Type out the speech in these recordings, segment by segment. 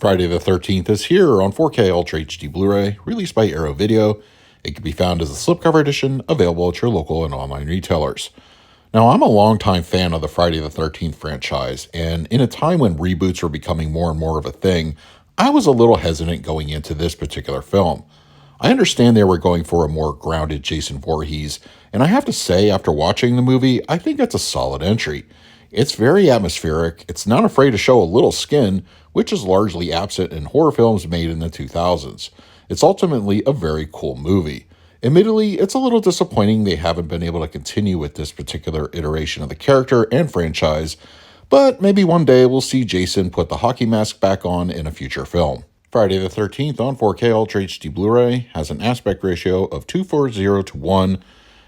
Friday the 13th is here on 4K Ultra HD Blu-ray, released by Arrow Video. It can be found as a slipcover edition, available at your local and online retailers. Now, I'm a longtime fan of the Friday the 13th franchise, and in a time when reboots were becoming more and more of a thing, I was a little hesitant going into this particular film. I understand they were going for a more grounded Jason Voorhees, and I have to say, after watching the movie, I think it's a solid entry. It's very atmospheric, it's not afraid to show a little skin, which is largely absent in horror films made in the 2000s. It's ultimately a very cool movie. Admittedly, it's a little disappointing they haven't been able to continue with this particular iteration of the character and franchise, but maybe one day we'll see Jason put the hockey mask back on in a future film. Friday the 13th on 4K Ultra HD Blu-ray has an aspect ratio of 240:1.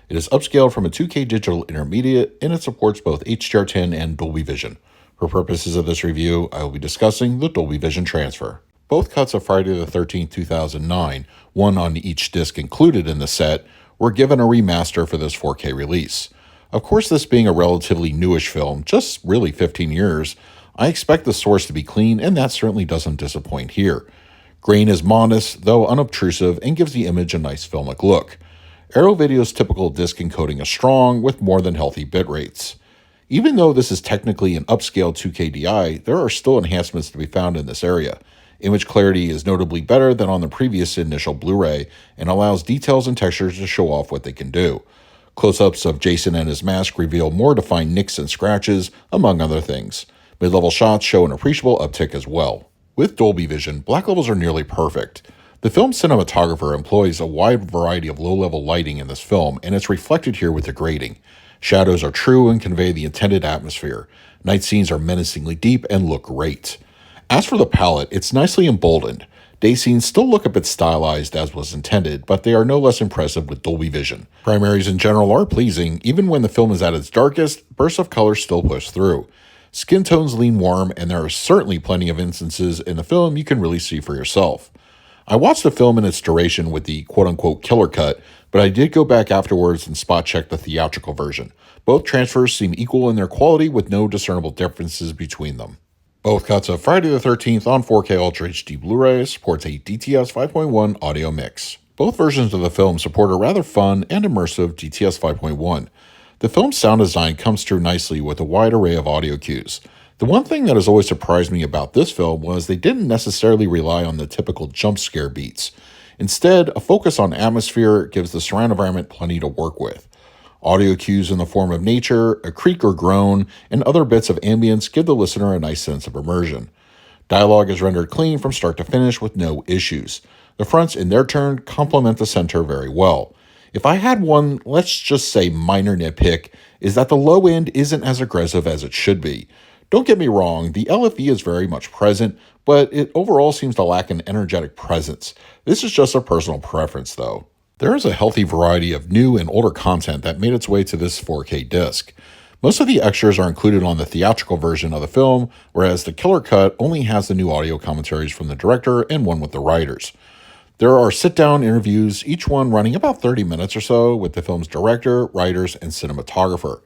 It is upscaled from a 2K digital intermediate, and it supports both HDR10 and Dolby Vision. For purposes of this review, I will be discussing the Dolby Vision transfer. Both cuts of Friday the 13th, 2009, one on each disc included in the set, were given a remaster for this 4K release. Of course, this being a relatively newish film, just really 15 years, I expect the source to be clean, and that certainly doesn't disappoint here. Grain is modest, though unobtrusive, and gives the image a nice filmic look. Arrow Video's typical disc encoding is strong, with more than healthy bit rates. Even though this is technically an upscaled 2K DI, there are still enhancements to be found in this area. Image clarity is notably better than on the previous initial Blu-ray, and allows details and textures to show off what they can do. Close-ups of Jason and his mask reveal more defined nicks and scratches, among other things. Mid-level shots show an appreciable uptick as well. With Dolby Vision, black levels are nearly perfect. The film's cinematographer employs a wide variety of low-level lighting in this film, and it's reflected here with the grading. Shadows are true and convey the intended atmosphere. Night scenes are menacingly deep and look great. As for the palette, it's nicely emboldened. Day scenes still look a bit stylized as was intended, but they are no less impressive with Dolby Vision. Primaries in general are pleasing. Even when the film is at its darkest, bursts of color still push through. Skin tones lean warm, and there are certainly plenty of instances in the film you can really see for yourself. I watched the film in its duration with the quote-unquote killer cut, but I did go back afterwards and spot-check the theatrical version. Both transfers seem equal in their quality with no discernible differences between them. Both cuts of Friday the 13th on 4K Ultra HD Blu-ray supports a DTS 5.1 audio mix. Both versions of the film support a rather fun and immersive DTS 5.1. The film's sound design comes through nicely with a wide array of audio cues. The one thing that has always surprised me about this film was they didn't necessarily rely on the typical jump scare beats. Instead, a focus on atmosphere gives the surround environment plenty to work with. Audio cues in the form of nature, a creak or groan, and other bits of ambience give the listener a nice sense of immersion. Dialogue is rendered clean from start to finish with no issues. The fronts, in their turn, complement the center very well. If I had one, let's just say minor nitpick, is that the low end isn't as aggressive as it should be. Don't get me wrong, the LFE is very much present, but it overall seems to lack an energetic presence. This is just a personal preference, though. There is a healthy variety of new and older content that made its way to this 4K disc. Most of the extras are included on the theatrical version of the film, whereas the killer cut only has the new audio commentaries from the director and one with the writers. There are sit-down interviews, each one running about 30 minutes or so, with the film's director, writers, and cinematographer.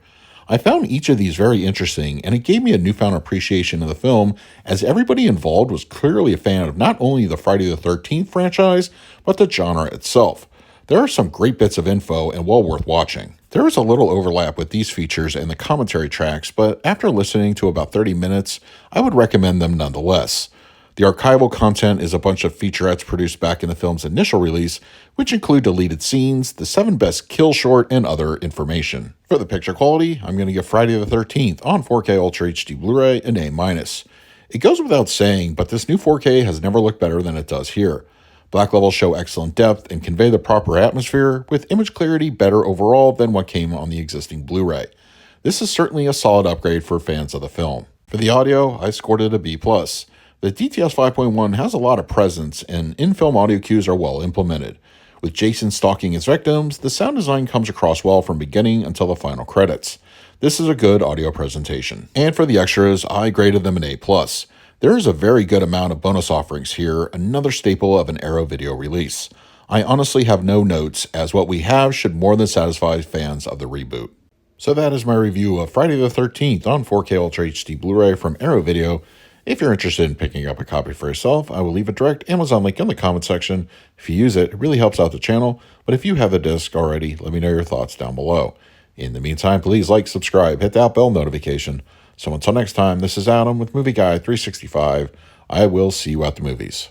I found each of these very interesting, and it gave me a newfound appreciation of the film, as everybody involved was clearly a fan of not only the Friday the 13th franchise, but the genre itself. There are some great bits of info and well worth watching. There is a little overlap with these features and the commentary tracks, but after listening to about 30 minutes, I would recommend them nonetheless. The archival content is a bunch of featurettes produced back in the film's initial release, which include deleted scenes, the 7 best kill short, and other information. For the picture quality, I'm going to give Friday the 13th on 4K Ultra HD Blu-ray an A-. It goes without saying, but this new 4K has never looked better than it does here. Black levels show excellent depth and convey the proper atmosphere, with image clarity better overall than what came on the existing Blu-ray. This is certainly a solid upgrade for fans of the film. For the audio, I scored it a B+. The DTS 5.1 has a lot of presence, and in-film audio cues are well implemented. With Jason stalking his victims, the sound design comes across well from beginning until the final credits. This is a good audio presentation. And for the extras, I graded them an A+. There is a very good amount of bonus offerings here, another staple of an Arrow Video release. I honestly have no notes, as what we have should more than satisfy fans of the reboot. So that is my review of Friday the 13th on 4K Ultra HD Blu-ray from Arrow Video. If you're interested in picking up a copy for yourself, I will leave a direct Amazon link in the comment section. If you use it, it really helps out the channel, but if you have the disc already, let me know your thoughts down below. In the meantime, please like, subscribe, hit that bell notification. So until next time, this is Adam with Movie Guy 365. I will see you at the movies.